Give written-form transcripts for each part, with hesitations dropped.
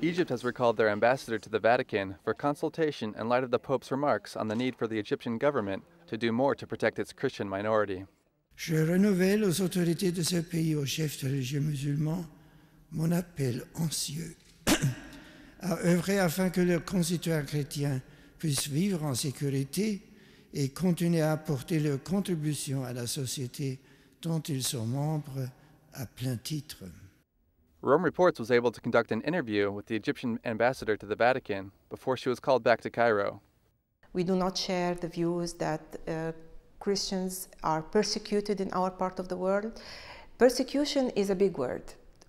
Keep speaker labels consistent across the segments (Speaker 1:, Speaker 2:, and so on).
Speaker 1: Egypt has recalled their ambassador to the Vatican for consultation in light of the Pope's remarks on the need for the Egyptian government to do more to protect its Christian minority.
Speaker 2: Je renouvelle aux autorités de ce pays, aux chefs religieux musulmans, mon appel anxieux à œuvrer afin que leurs concitoyens chrétiens puissent vivre en sécurité et continuer à apporter leur contribution à la société dont ils sont membres à plein titre.
Speaker 1: Rome Reports was able to conduct an interview with the Egyptian ambassador to the Vatican before she was called back to Cairo.
Speaker 3: We do not share the views that Christians are persecuted in our part of the world. Persecution is a big word.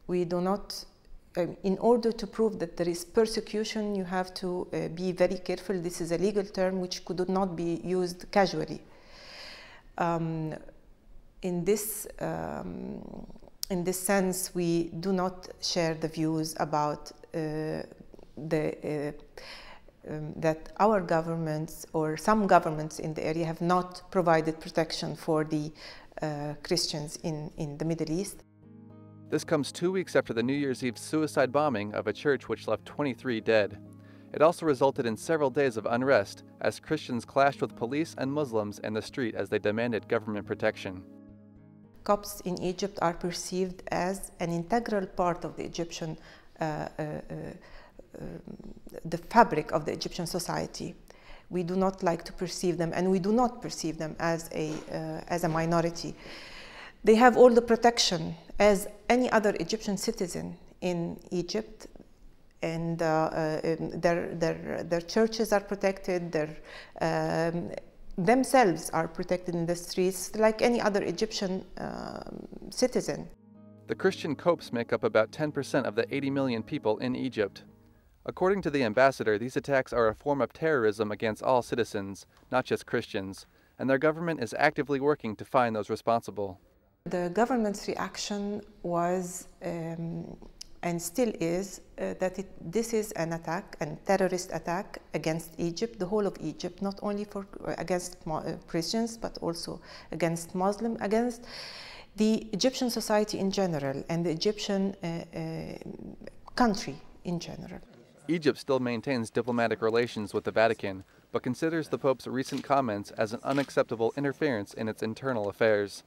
Speaker 3: We do not, in order to prove that there is persecution, you have to be very careful. This is a legal term which could not be used casually. In this sense, we do not share the views about that our governments or some governments in the area have not provided protection for the Christians in the Middle East.
Speaker 1: This comes 2 weeks after the New Year's Eve suicide bombing of a church which left 23 dead. It also resulted in several days of unrest as Christians clashed with police and Muslims in the street as they demanded government protection.
Speaker 3: Copts in Egypt are perceived as an integral part of the Egyptian, the fabric of the Egyptian society. We do not like to perceive them, and we do not perceive them as a minority. They have all the protection as any other Egyptian citizen in Egypt, and their churches are protected, themselves are protected in the streets like any other Egyptian citizen.
Speaker 1: The Christian Copts make up about 10% of the 80 million people in Egypt. According to the ambassador, these attacks are a form of terrorism against all citizens, not just Christians, and their government is actively working to find those responsible.
Speaker 3: The government's reaction was and still is that this is an attack, a terrorist attack against Egypt, the whole of Egypt, not only against Christians, but also against Muslims, against the Egyptian society in general and the Egyptian country in general.
Speaker 1: Egypt still maintains diplomatic relations with the Vatican, but considers the Pope's recent comments as an unacceptable interference in its internal affairs.